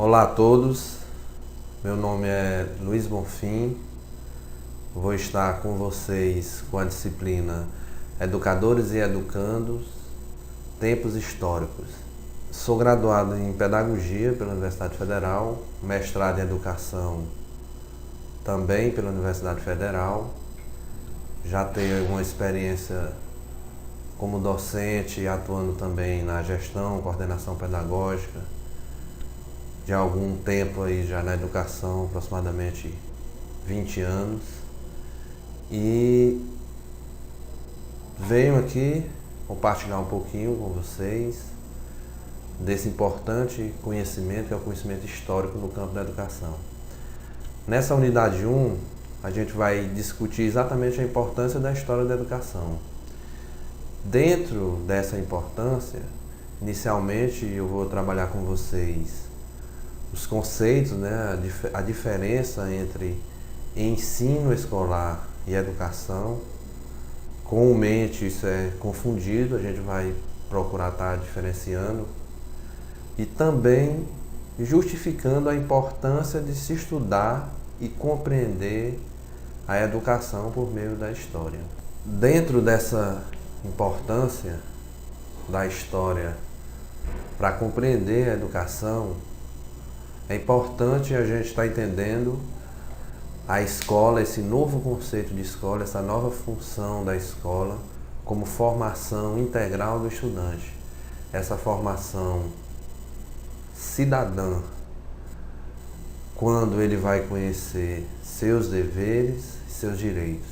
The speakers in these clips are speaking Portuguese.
Olá a todos, meu nome é Luiz Bonfim, vou estar com vocês com a disciplina Educadores e Educandos, Tempos Históricos. Sou graduado em Pedagogia pela Universidade Federal, mestrado em Educação também pela Universidade Federal. Já tenho uma experiência como docente, atuando também na gestão, coordenação pedagógica, de algum tempo aí já na educação, aproximadamente 20 anos. E venho aqui compartilhar um pouquinho com vocês desse importante conhecimento, que é o conhecimento histórico no campo da educação. Nessa unidade 1, a gente vai discutir exatamente a importância da história da educação. Dentro dessa importância, inicialmente eu vou trabalhar com vocês os conceitos, a diferença entre ensino escolar e educação. Comumente isso é confundido, a gente vai procurar estar diferenciando e também justificando a importância de se estudar e compreender a educação por meio da história. Dentro dessa importância da história para compreender a educação, é importante a gente estar entendendo a escola, esse novo conceito de escola, essa nova função da escola como formação integral do estudante. Essa formação cidadã, quando ele vai conhecer seus deveres e seus direitos.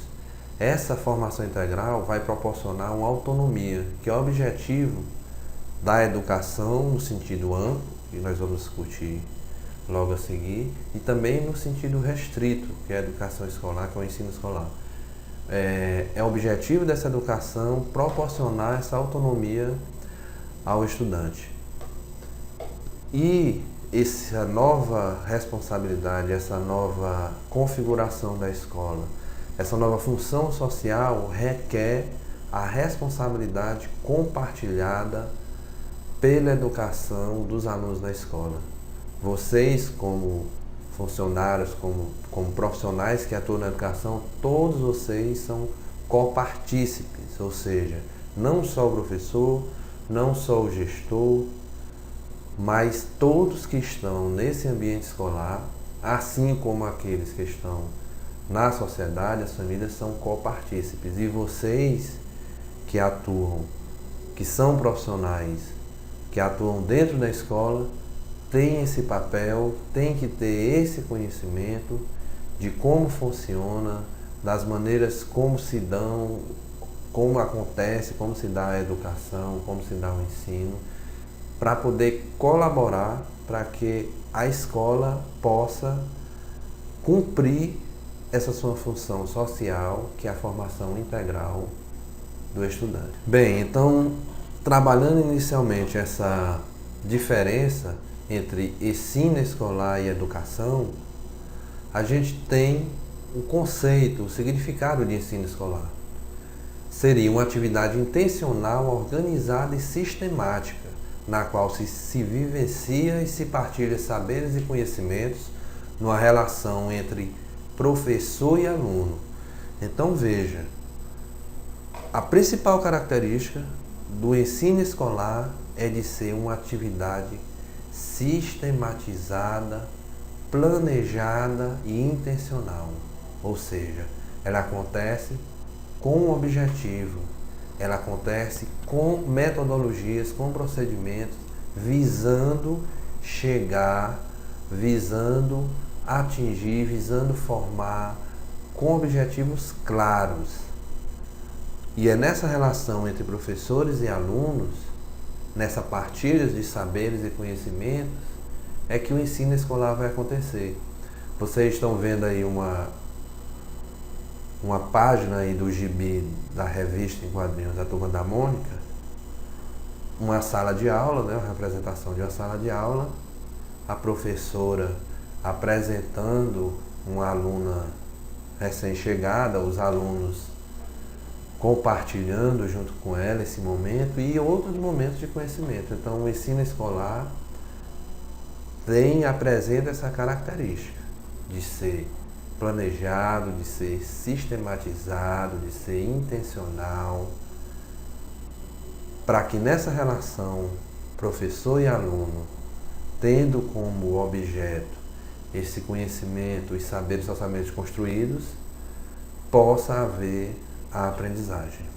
Essa formação integral vai proporcionar uma autonomia, que é o objetivo da educação no sentido amplo, que nós vamos discutir logo a seguir, e também no sentido restrito, que é a educação escolar, que é o ensino escolar. É o objetivo dessa educação proporcionar essa autonomia ao estudante. E essa nova responsabilidade, essa nova configuração da escola, essa nova função social requer a responsabilidade compartilhada pela educação dos alunos da escola. Vocês, como funcionários, como profissionais que atuam na educação, todos vocês são copartícipes, ou seja, não só o professor, não só o gestor, mas todos que estão nesse ambiente escolar, assim como aqueles que estão na sociedade, as famílias são copartícipes. E vocês que atuam, que são profissionais, que atuam dentro da escola, tem esse papel, tem que ter esse conhecimento de como funciona, das maneiras como se dão, como acontece, como se dá a educação, como se dá o ensino, para poder colaborar para que a escola possa cumprir essa sua função social, que é a formação integral do estudante. Bem, então, trabalhando inicialmente essa diferença entre ensino escolar e educação, a gente tem o conceito, o significado de ensino escolar. Seria uma atividade intencional, organizada e sistemática, na qual se vivencia e se partilha saberes e conhecimentos numa relação entre professor e aluno. Então veja, a principal característica do ensino escolar é de ser uma atividade sistematizada, planejada e intencional. Ou seja, ela acontece com um objetivo, ela acontece com metodologias, com procedimentos, visando chegar, visando atingir, visando formar, com objetivos claros. E é nessa relação entre professores e alunos, nessa partilha de saberes e conhecimentos, é que o ensino escolar vai acontecer. Vocês estão vendo aí uma página aí do gibi da revista em quadrinhos da Turma da Mônica, uma sala de aula, uma representação de uma sala de aula, a professora apresentando uma aluna recém-chegada, os alunos compartilhando junto com ela esse momento e outros momentos de conhecimento. Então, o ensino escolar apresenta essa característica de ser planejado, de ser sistematizado, de ser intencional, para que nessa relação professor e aluno, tendo como objeto esse conhecimento e saberes socialmente construídos, possa haver a aprendizagem.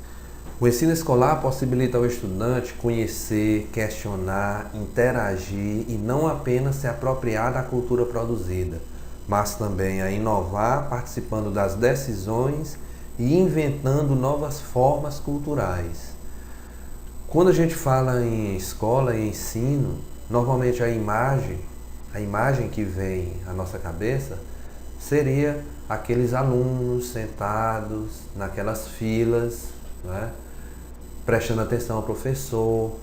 O ensino escolar possibilita ao estudante conhecer, questionar, interagir e não apenas se apropriar da cultura produzida, mas também a inovar participando das decisões e inventando novas formas culturais. Quando a gente fala em escola e ensino, normalmente a imagem que vem à nossa cabeça seria aqueles alunos sentados naquelas filas, né, prestando atenção ao professor,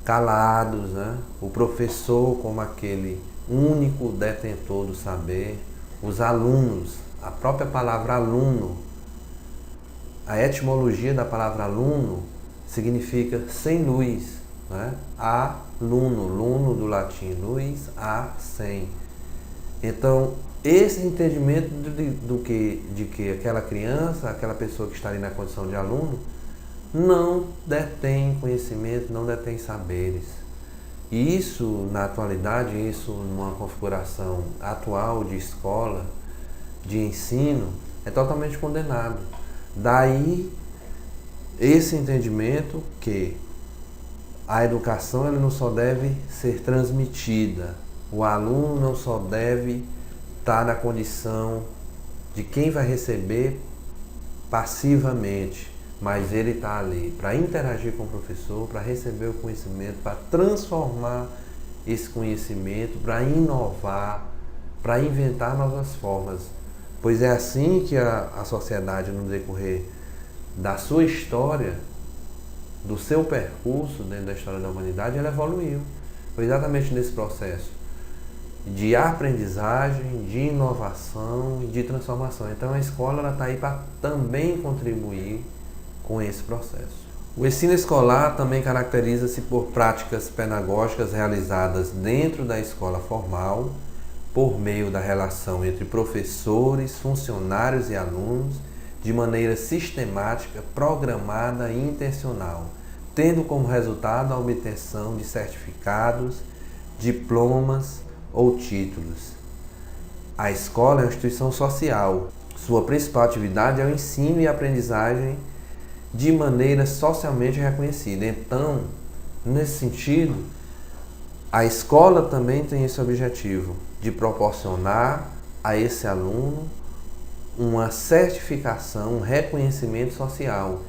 calados, né, o professor como aquele único detentor do saber, os alunos, a própria palavra aluno, a etimologia da palavra aluno significa sem luz, né? Aluno, luno do latim, luz, a, sem. Então, esse entendimento de que aquela criança, aquela pessoa que está ali na condição de aluno, não detém conhecimento, não detém saberes. E isso, na atualidade, isso numa configuração atual de escola, de ensino, é totalmente condenado. Daí, esse entendimento que a educação ela não só deve ser transmitida, o aluno não só deve estar na condição de quem vai receber passivamente, mas ele está ali para interagir com o professor, para receber o conhecimento, para transformar esse conhecimento, para inovar, para inventar novas formas. Pois é assim que a sociedade, no decorrer da sua história, do seu percurso dentro da história da humanidade, ela evoluiu. Foi exatamente nesse processo de aprendizagem, de inovação e de transformação. Então a escola está aí para também contribuir com esse processo. O ensino escolar também caracteriza-se por práticas pedagógicas realizadas dentro da escola formal, por meio da relação entre professores, funcionários e alunos, de maneira sistemática, programada e intencional, tendo como resultado a obtenção de certificados, diplomas ou títulos. A escola é uma instituição social. Sua principal atividade é o ensino e aprendizagem de maneira socialmente reconhecida. Então, nesse sentido, a escola também tem esse objetivo de proporcionar a esse aluno uma certificação, um reconhecimento social.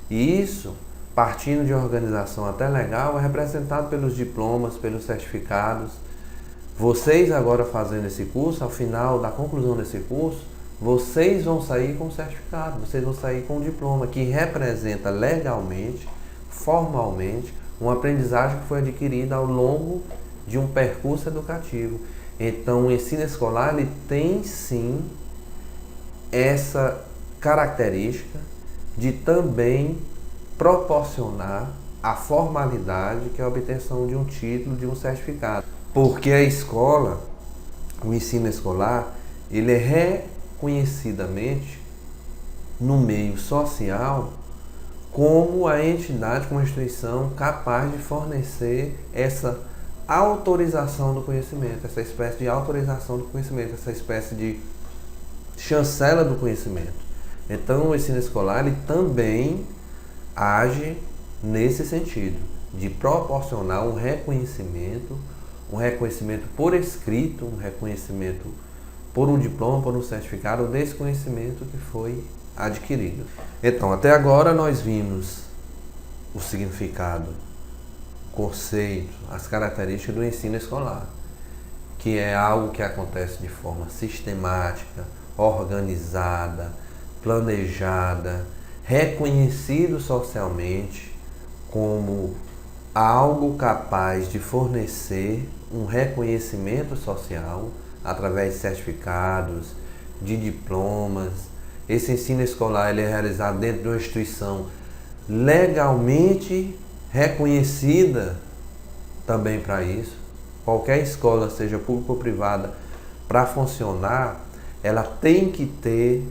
E isso, partindo de uma organização até legal, é representado pelos diplomas, pelos certificados. Vocês agora fazendo esse curso, ao final da conclusão desse curso, vocês vão sair com certificado, vocês vão sair com um diploma que representa legalmente, formalmente, uma aprendizagem que foi adquirida ao longo de um percurso educativo. Então, o ensino escolar ele tem sim essa característica de também proporcionar a formalidade que é a obtenção de um título, de um certificado. Porque a escola, o ensino escolar, ele é reconhecidamente no meio social como a entidade, como a instituição capaz de fornecer essa autorização do conhecimento, essa espécie de autorização do conhecimento, essa espécie de chancela do conhecimento. Então o ensino escolar ele também age nesse sentido, de proporcionar um reconhecimento por escrito, um reconhecimento por um diploma, por um certificado desse conhecimento que foi adquirido. Então, até agora nós vimos o significado, o conceito, as características do ensino escolar, que é algo que acontece de forma sistemática, organizada, planejada, reconhecido socialmente como algo capaz de fornecer um reconhecimento social através de certificados, de diplomas. Esse ensino escolar ele é realizado dentro de uma instituição legalmente reconhecida também para isso, qualquer escola, seja pública ou privada, para funcionar, ela tem que ter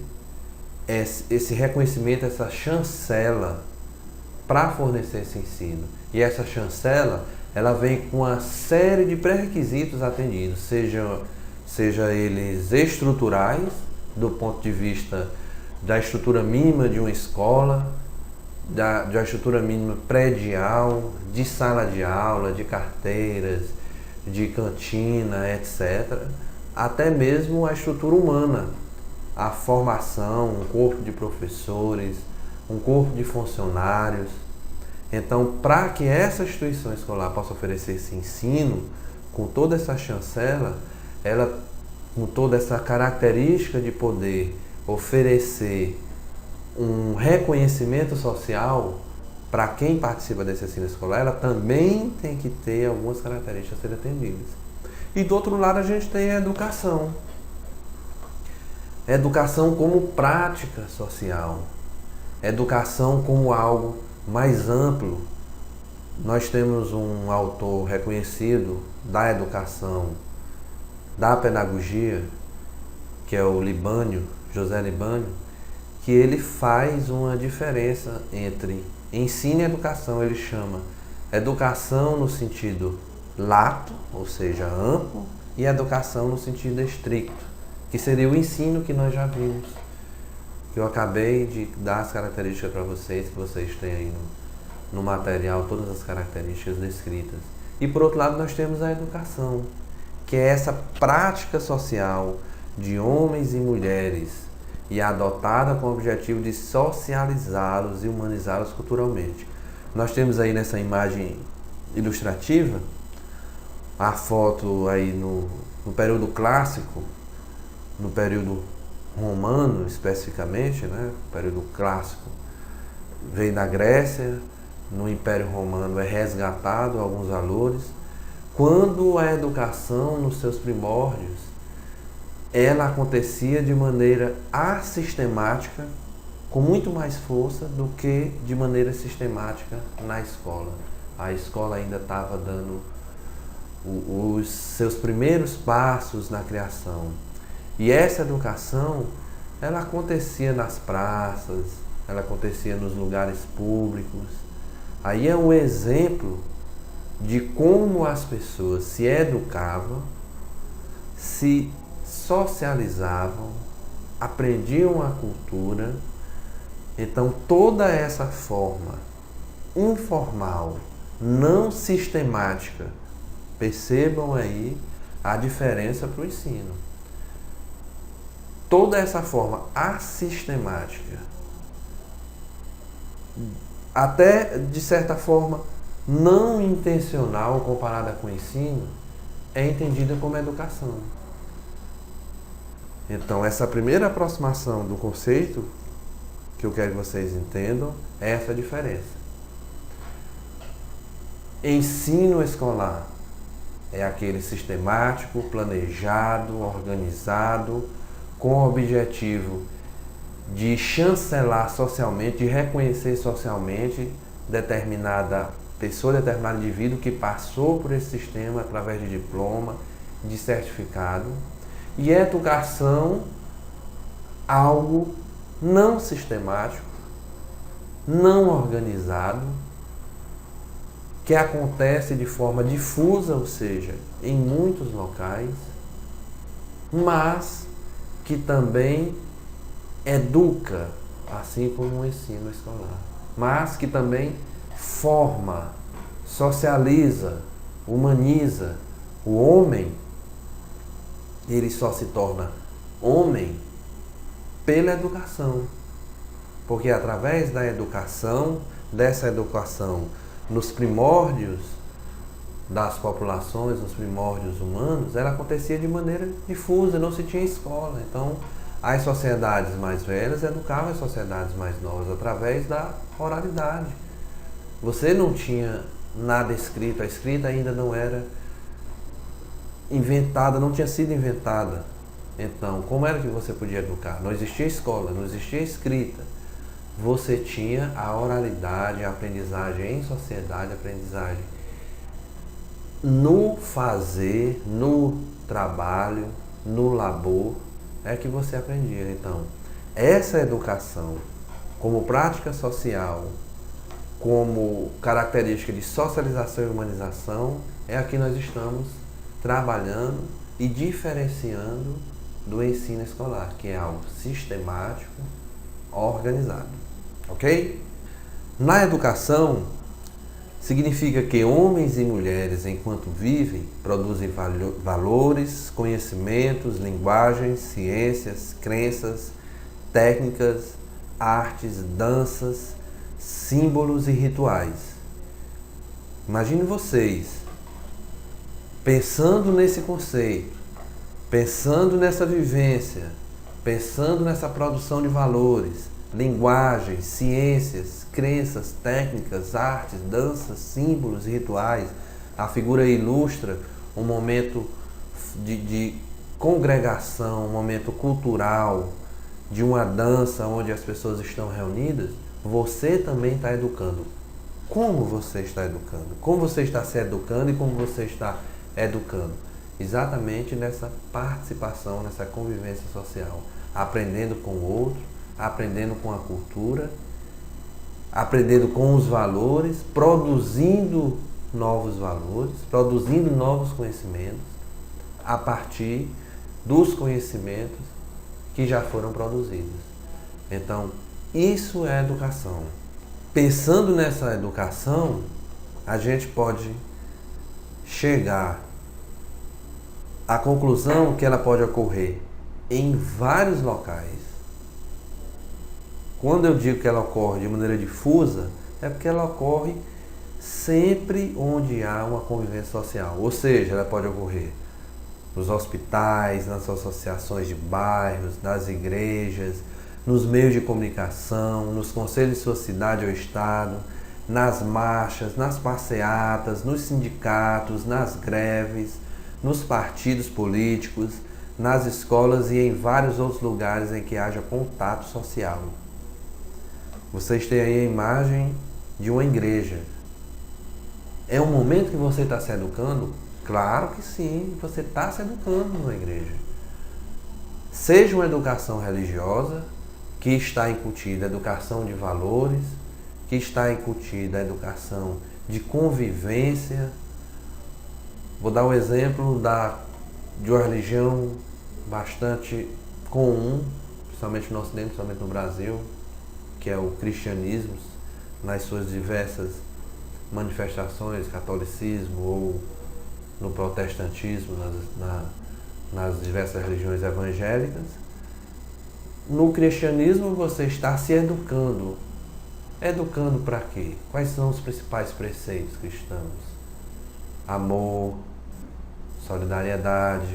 esse reconhecimento, essa chancela para fornecer esse ensino. E essa chancela, ela vem com uma série de pré-requisitos atendidos, seja eles estruturais, do ponto de vista da estrutura mínima de uma escola, da estrutura mínima predial, de sala de aula, de carteiras, de cantina, etc., até mesmo a estrutura humana, a formação, um corpo de professores, um corpo de funcionários. Então, para que essa instituição escolar possa oferecer esse ensino, com toda essa chancela, ela, com toda essa característica de poder oferecer um reconhecimento social para quem participa desse ensino escolar, ela também tem que ter algumas características a serem atendidas. E do outro lado a gente tem a educação. Educação como prática social. Educação como algo mais amplo. Nós temos um autor reconhecido da educação, da pedagogia, que é o Libânio, José Libânio, que ele faz uma diferença entre ensino e educação. Ele chama educação no sentido lato, ou seja, amplo, e educação no sentido estricto, que seria o ensino que nós já vimos, que eu acabei de dar as características para vocês, que vocês têm aí no material, todas as características descritas. E por outro lado nós temos a educação, que é essa prática social de homens e mulheres, e adotada com o objetivo de socializá-los e humanizá-los culturalmente. Nós temos aí nessa imagem ilustrativa a foto aí no período clássico, no período romano especificamente, né? O período clássico veio da Grécia, no Império Romano é resgatado alguns valores. Quando a educação nos seus primórdios, ela acontecia de maneira assistemática, com muito mais força do que de maneira sistemática na escola. A escola ainda estava dando os seus primeiros passos na criação. E essa educação, ela acontecia nas praças, ela acontecia nos lugares públicos. Aí é um exemplo de como as pessoas se educavam, se socializavam, aprendiam a cultura. Então toda essa forma informal, não sistemática, percebam aí a diferença para o ensino. Toda essa forma assistemática, até de certa forma não intencional comparada com o ensino, é entendida como educação. Então, essa primeira aproximação do conceito que eu quero que vocês entendam é essa diferença. Ensino escolar é aquele sistemático, planejado, organizado, com o objetivo de chancelar socialmente, de reconhecer socialmente determinada pessoa, determinado indivíduo que passou por esse sistema através de diploma, de certificado. E educação, algo não sistemático, não organizado, que acontece de forma difusa, ou seja, em muitos locais, mas que também educa, assim como o ensino escolar, mas que também forma, socializa, humaniza. O homem, ele só se torna homem pela educação, porque através da educação, dessa educação nos primórdios das populações, nos primórdios humanos, ela acontecia de maneira difusa, não se tinha escola. Então, as sociedades mais velhas educavam as sociedades mais novas através da oralidade. Você não tinha nada escrito, a escrita ainda não era inventada, não tinha sido inventada. Então, como era que você podia educar? Não existia escola, não existia escrita. Você tinha a oralidade, a aprendizagem em sociedade, a aprendizagem no fazer, no trabalho, no labor, é que você aprendia. Então, essa educação, como prática social, como característica de socialização e humanização, é a que nós estamos trabalhando e diferenciando do ensino escolar, que é algo sistemático, organizado. Ok? Na educação, significa que homens e mulheres, enquanto vivem, produzem valores, conhecimentos, linguagens, ciências, crenças, técnicas, artes, danças, símbolos e rituais. Imagine vocês pensando nesse conceito, pensando nessa vivência, pensando nessa produção de valores, linguagens, ciências, crenças, técnicas, artes, danças, símbolos e rituais. A figura ilustra um momento de congregação, um momento cultural, de uma dança onde as pessoas estão reunidas. Você também está educando. Como você está educando? Como você está se educando e como você está educando? Exatamente nessa participação, nessa convivência social. Aprendendo com o outro, aprendendo com a cultura, aprendendo com os valores, produzindo novos valores, produzindo novos conhecimentos a partir dos conhecimentos que já foram produzidos. Então, isso é educação. Pensando nessa educação, a gente pode chegar à conclusão que ela pode ocorrer em vários locais. Quando eu digo que ela ocorre de maneira difusa, é porque ela ocorre sempre onde há uma convivência social. Ou seja, ela pode ocorrer nos hospitais, nas associações de bairros, nas igrejas, nos meios de comunicação, nos conselhos de sua cidade ou estado, nas marchas, nas passeatas, nos sindicatos, nas greves, nos partidos políticos, nas escolas e em vários outros lugares em que haja contato social. Vocês têm aí a imagem de uma igreja. É um momento que você está se educando? Claro que sim, você está se educando numa igreja. Seja uma educação religiosa, que está incutida a educação de valores, que está incutida a educação de convivência. Vou dar um exemplo de uma religião bastante comum, principalmente no Ocidente, principalmente no Brasil, que é o cristianismo, nas suas diversas manifestações, catolicismo ou no protestantismo, nas diversas religiões evangélicas. No cristianismo você está se educando. Educando para quê? Quais são os principais preceitos cristãos? Amor, solidariedade.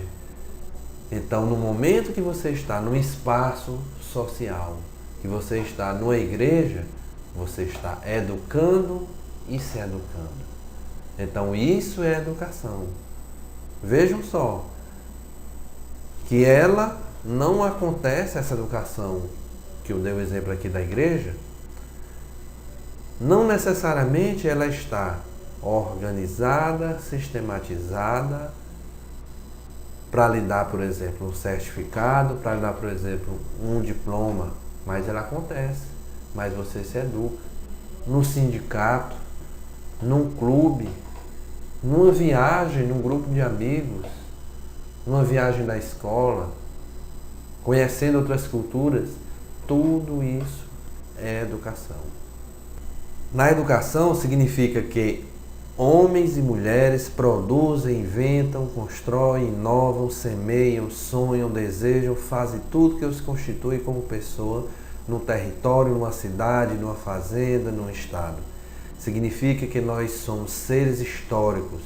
Então, no momento que você está num espaço social, que você está numa igreja, você está educando e se educando. Então, isso é educação. Vejam só que ela não acontece, essa educação que eu dei o exemplo aqui da igreja, não necessariamente ela está organizada, sistematizada para lhe dar, por exemplo, um certificado, para lhe dar, por exemplo, um diploma, mas ela acontece, mas você se educa no sindicato, num clube, numa viagem, num grupo de amigos, numa viagem da escola, conhecendo outras culturas. Tudo isso é educação. Na educação significa que homens e mulheres produzem, inventam, constroem, inovam, semeiam, sonham, desejam, fazem tudo que os constitui como pessoa num território, numa cidade, numa fazenda, num estado. Significa que nós somos seres históricos,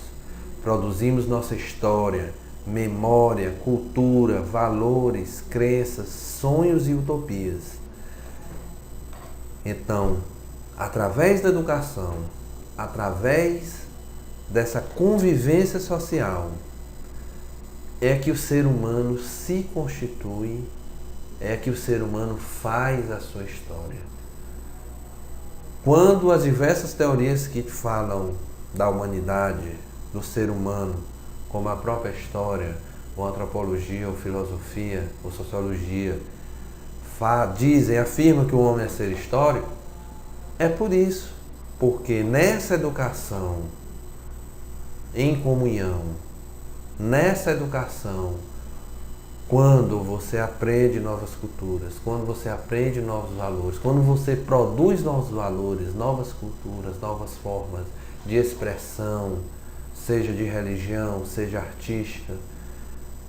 produzimos nossa história, memória, cultura, valores, crenças, sonhos e utopias. Então, através da educação, através dessa convivência social, é que o ser humano se constitui, é que o ser humano faz a sua história. Quando as diversas teorias que falam da humanidade, do ser humano, como a própria história, ou antropologia, ou filosofia, ou sociologia, afirmam que o homem é ser histórico, é por isso, porque nessa educação em comunhão, nessa educação, quando você aprende novas culturas, quando você aprende novos valores, quando você produz novos valores, novas culturas, novas formas de expressão, seja de religião, seja artística,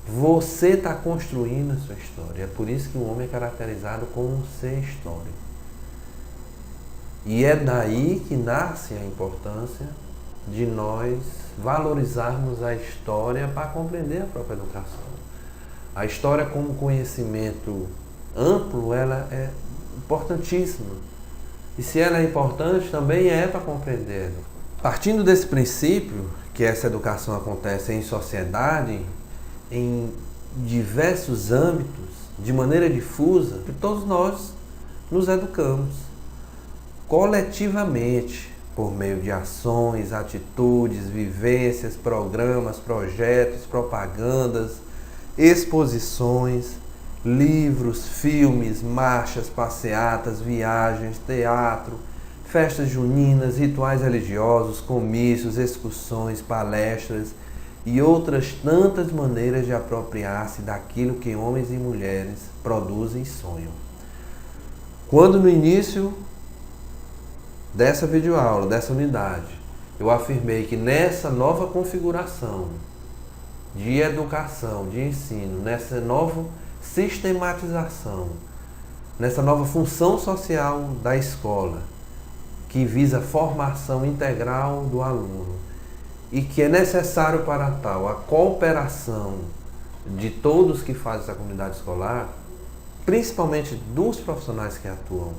você está construindo a sua história. É por isso que o homem é caracterizado como um ser histórico. E é daí que nasce a importância de nós valorizarmos a história para compreender a própria educação. A história como conhecimento amplo, ela é importantíssima. E se ela é importante, também é para compreender. Partindo desse princípio, que essa educação acontece em sociedade, em diversos âmbitos, de maneira difusa, que todos nós nos educamos coletivamente, por meio de ações, atitudes, vivências, programas, projetos, propagandas, exposições, livros, filmes, marchas, passeatas, viagens, teatro, festas juninas, rituais religiosos, comícios, excursões, palestras e outras tantas maneiras de apropriar-se daquilo que homens e mulheres produzem e sonham. Quando no início dessa videoaula, dessa unidade, eu afirmei que nessa nova configuração de educação, de ensino, nessa nova sistematização, nessa nova função social da escola, que visa a formação integral do aluno e que é necessário para tal a cooperação de todos que fazem essa comunidade escolar, principalmente dos profissionais que atuam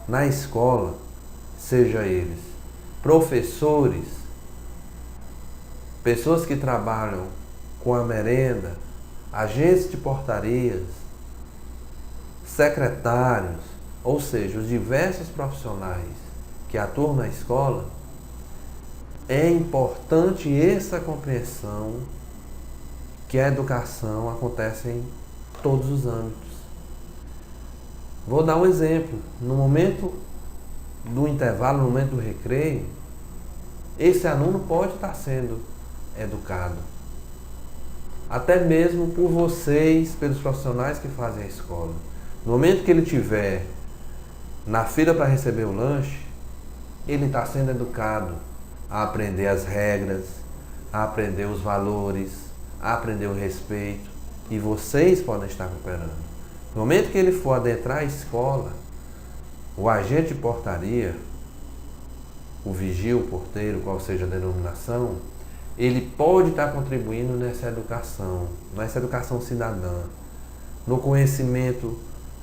na escola, seja eles professores, pessoas que trabalham com a merenda, agentes de portarias, secretários, ou seja, os diversos profissionais que atuam na escola, é importante essa compreensão que a educação acontece em todos os âmbitos. Vou dar um exemplo. No momento do intervalo, no momento do recreio, esse aluno pode estar sendo educado. Até mesmo por vocês, pelos profissionais que fazem a escola. No momento que ele estiver na fila para receber o lanche, ele está sendo educado a aprender as regras, a aprender os valores, a aprender o respeito. E vocês podem estar cooperando. No momento que ele for adentrar a escola, o agente de portaria, o vigia, o porteiro, qual seja a denominação, ele pode estar contribuindo nessa educação cidadã, no conhecimento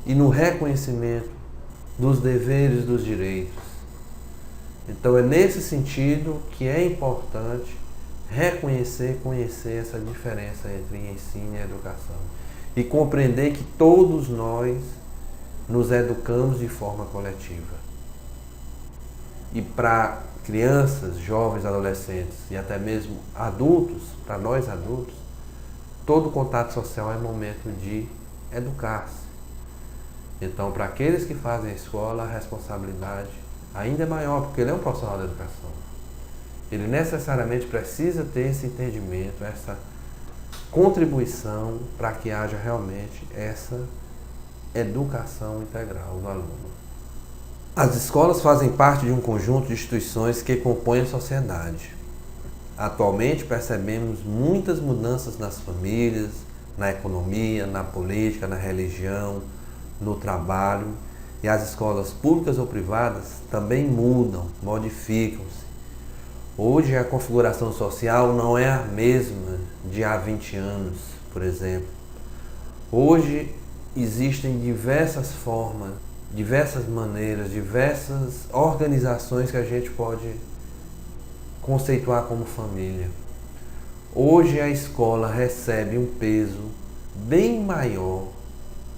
e no reconhecimento dos deveres e dos direitos. Então é nesse sentido que é importante reconhecer, conhecer essa diferença entre ensino e educação e compreender que todos nós nos educamos de forma coletiva. E para crianças, jovens, adolescentes e até mesmo adultos, para nós adultos, todo contato social é momento de educar-se. Então, para aqueles que fazem a escola, a responsabilidade ainda é maior, porque ele é um profissional da educação. Ele necessariamente precisa ter esse entendimento, essa contribuição para que haja realmente essa educação integral do aluno. As escolas fazem parte de um conjunto de instituições que compõem a sociedade. Atualmente percebemos muitas mudanças nas famílias, na economia, na política, na religião, no trabalho, e as escolas públicas ou privadas também mudam, modificam-se. Hoje a configuração social não é a mesma de há 20 anos, por exemplo. Hoje existem diversas formas, diversas maneiras, diversas organizações que a gente pode conceituar como família. Hoje a escola recebe um peso bem maior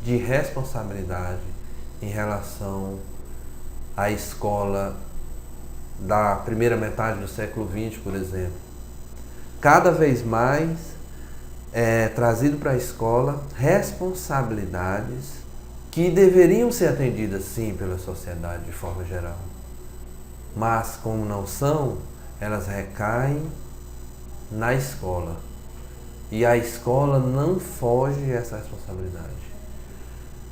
de responsabilidade em relação à escola da primeira metade do século XX, por exemplo. cada vez mais trazido para a escola responsabilidades que deveriam ser atendidas sim pela sociedade de forma geral. Mas como não são, elas recaem na escola. E a escola não foge essa responsabilidade.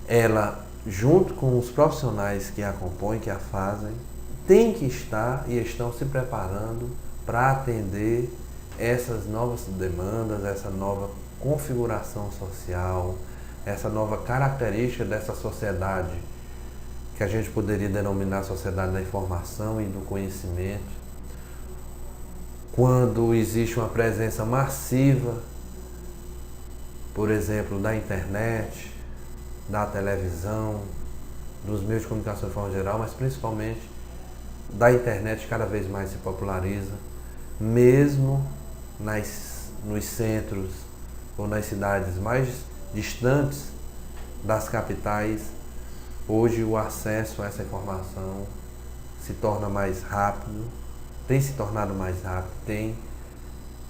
Ela, junto com os profissionais que a compõem, que a fazem, tem que estar e estão se preparando para atender essas novas demandas, essa nova configuração social, essa nova característica dessa sociedade que a gente poderia denominar sociedade da informação e do conhecimento, quando existe uma presença massiva, por exemplo, da internet, da televisão, dos meios de comunicação de forma geral, mas principalmente da internet, cada vez mais se populariza, mesmo nos centros ou nas cidades mais distantes das capitais. Hoje o acesso a essa informação se torna mais rápido, tem se tornado mais rápido, tem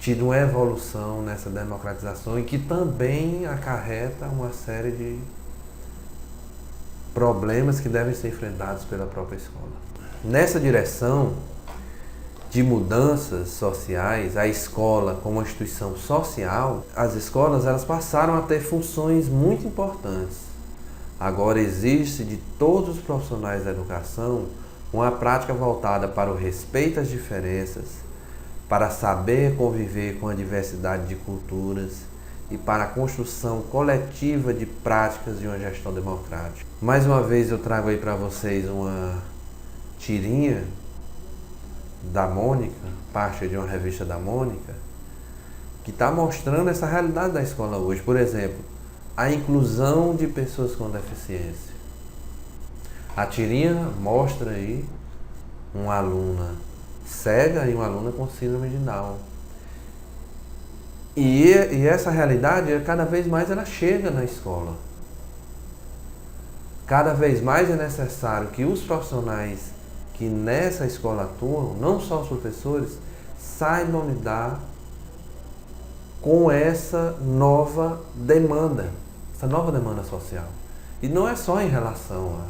tido uma evolução nessa democratização e que também acarreta uma série de problemas que devem ser enfrentados pela própria escola. Nessa direção de mudanças sociais, a escola como uma instituição social, as escolas elas passaram a ter funções muito importantes. Agora existe de todos os profissionais da educação uma prática voltada para o respeito às diferenças, para saber conviver com a diversidade de culturas e para a construção coletiva de práticas de uma gestão democrática. Mais uma vez eu trago aí para vocês uma tirinha da Mônica, parte de uma revista da Mônica, que está mostrando essa realidade da escola hoje. Por exemplo, a inclusão de pessoas com deficiência. A tirinha mostra aí uma aluna cega e uma aluna com síndrome de Down. E essa realidade, cada vez mais ela chega na escola. Cada vez mais é necessário que os profissionais que nessa escola atuam, não só os professores, saibam lidar com essa nova demanda social. E não é só em relação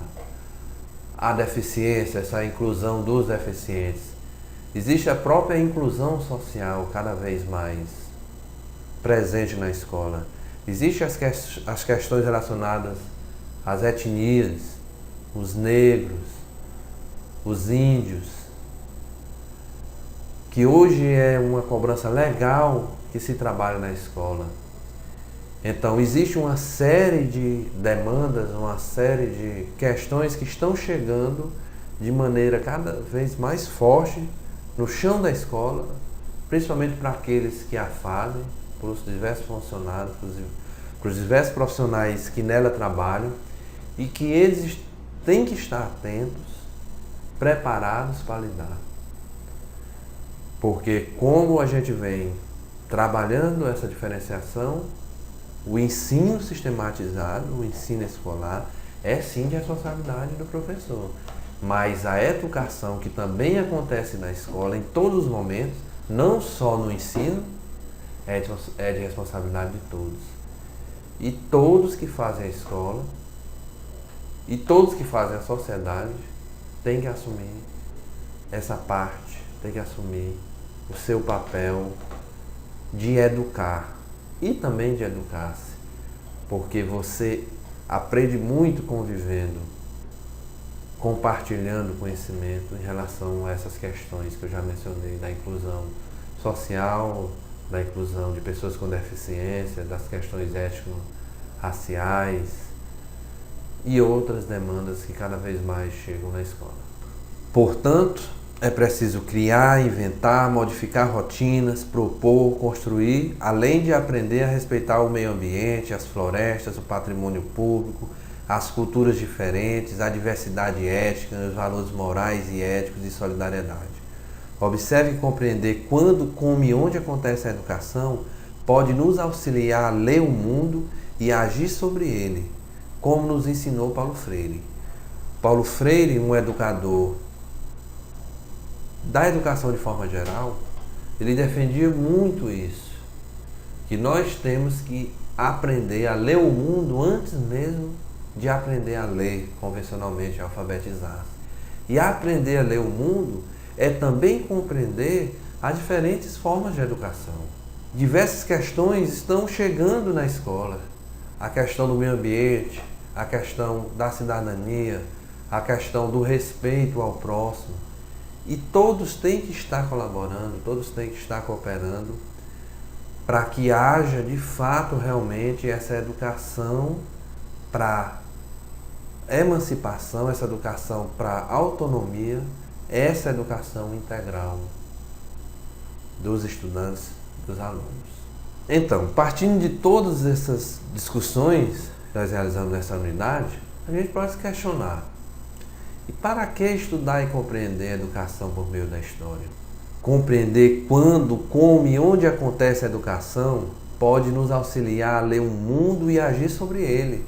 à deficiência, essa inclusão dos deficientes. Existe a própria inclusão social cada vez mais presente na escola. Existem as questões relacionadas às etnias, os negros, os índios, que hoje é uma cobrança legal que se trabalha na escola. Então, existe uma série de demandas, uma série de questões que estão chegando de maneira cada vez mais forte no chão da escola, principalmente para aqueles que a fazem, para os diversos funcionários, para os diversos profissionais que nela trabalham, e que eles têm que estar atentos, preparados para lidar. Porque como a gente vem trabalhando essa diferenciação, o ensino sistematizado, o ensino escolar, é sim de responsabilidade do professor. Mas a educação que também acontece na escola, em todos os momentos, não só no ensino, é de responsabilidade de todos. E todos que fazem a escola, e todos que fazem a sociedade, têm que assumir essa parte, têm que assumir o seu papel de educar e também de educar-se, porque você aprende muito convivendo, compartilhando conhecimento em relação a essas questões que eu já mencionei, da inclusão social, da inclusão de pessoas com deficiência, das questões étnico-raciais e outras demandas que cada vez mais chegam na escola. Portanto, é preciso criar, inventar, modificar rotinas, propor, construir, além de aprender a respeitar o meio ambiente, as florestas, o patrimônio público, as culturas diferentes, a diversidade étnica, os valores morais e éticos de solidariedade. Observe e compreender quando, como e onde acontece a educação pode nos auxiliar a ler o mundo e agir sobre ele, como nos ensinou Paulo Freire. Paulo Freire, um educador da educação de forma geral, ele defendia muito isso, que nós temos que aprender a ler o mundo antes mesmo de aprender a ler convencionalmente, alfabetizar. E aprender a ler o mundo é também compreender as diferentes formas de educação. Diversas questões estão chegando na escola. A questão do meio ambiente, a questão da cidadania, a questão do respeito ao próximo. E todos têm que estar colaborando, todos têm que estar cooperando para que haja de fato realmente essa educação para emancipação, essa educação para autonomia, essa educação integral dos estudantes, dos alunos. Então, partindo de todas essas discussões que nós realizamos nessa unidade, a gente pode se questionar: e para que estudar e compreender a educação por meio da história? Compreender quando, como e onde acontece a educação pode nos auxiliar a ler o mundo e agir sobre ele,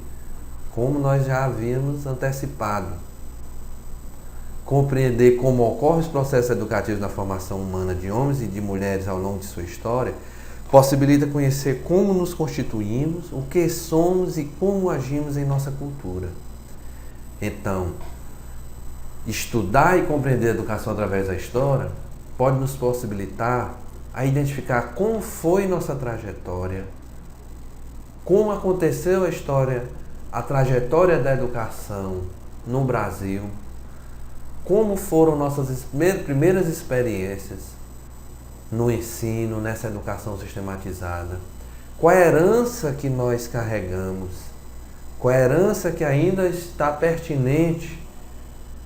como nós já havíamos antecipado. Compreender como ocorrem os processos educativos na formação humana de homens e de mulheres ao longo de sua história possibilita conhecer como nos constituímos, o que somos e como agimos em nossa cultura. Então, estudar e compreender a educação através da história pode nos possibilitar a identificar como foi nossa trajetória, como aconteceu a história, a trajetória da educação no Brasil, como foram nossas primeiras experiências no ensino, nessa educação sistematizada, qual é a herança que nós carregamos, qual é a herança que ainda está pertinente,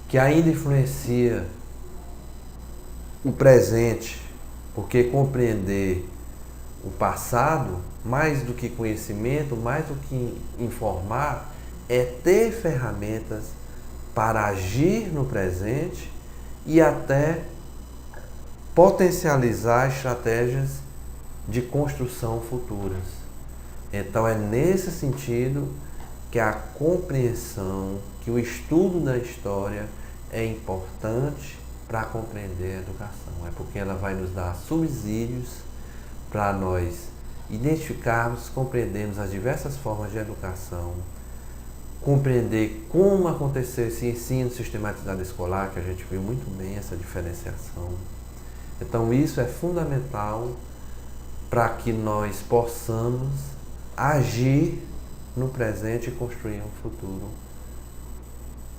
que ainda influencia o presente, porque compreender o passado, mais do que conhecimento, mais do que informar, é ter ferramentas para agir no presente e até potencializar estratégias de construção futuras. Então é nesse sentido que a compreensão, que o estudo da história é importante para compreender a educação. É porque ela vai nos dar subsídios para nós identificarmos, compreendermos as diversas formas de educação, compreender como aconteceu esse ensino sistematizado escolar, que a gente viu muito bem essa diferenciação. Então isso é fundamental para que nós possamos agir no presente e construir um futuro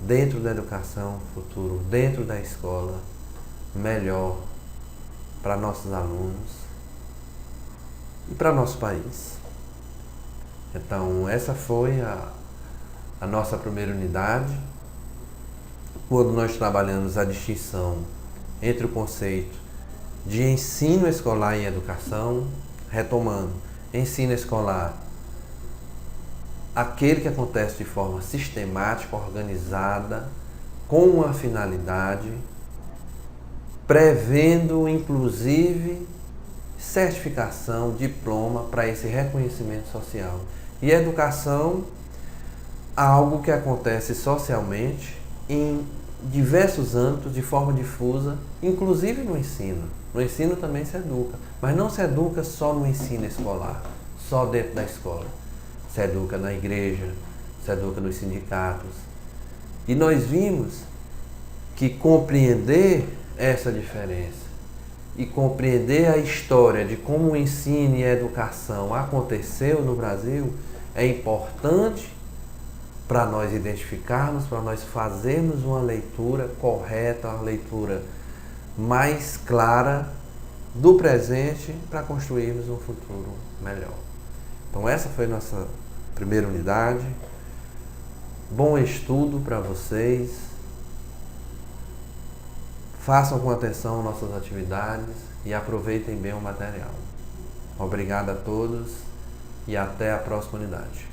dentro da educação, futuro dentro da escola, melhor para nossos alunos e para nosso país. Então essa foi a nossa primeira unidade, quando nós trabalhamos a distinção entre o conceito de ensino escolar e educação, retomando, ensino escolar, aquele que acontece de forma sistemática, organizada, com uma finalidade, prevendo inclusive certificação, diploma para esse reconhecimento social. E educação, algo que acontece socialmente em diversos âmbitos, de forma difusa, inclusive no ensino. No ensino também se educa, mas não se educa só no ensino escolar, só dentro da escola. Se educa na igreja, se educa nos sindicatos. E nós vimos que compreender essa diferença e compreender a história de como o ensino e a educação aconteceu no Brasil é importante para nós identificarmos, para nós fazermos uma leitura correta, uma leitura mais clara do presente para construirmos um futuro melhor. Então essa foi nossa primeira unidade. Bom estudo para vocês. Façam com atenção nossas atividades e aproveitem bem o material. Obrigado a todos e até a próxima unidade.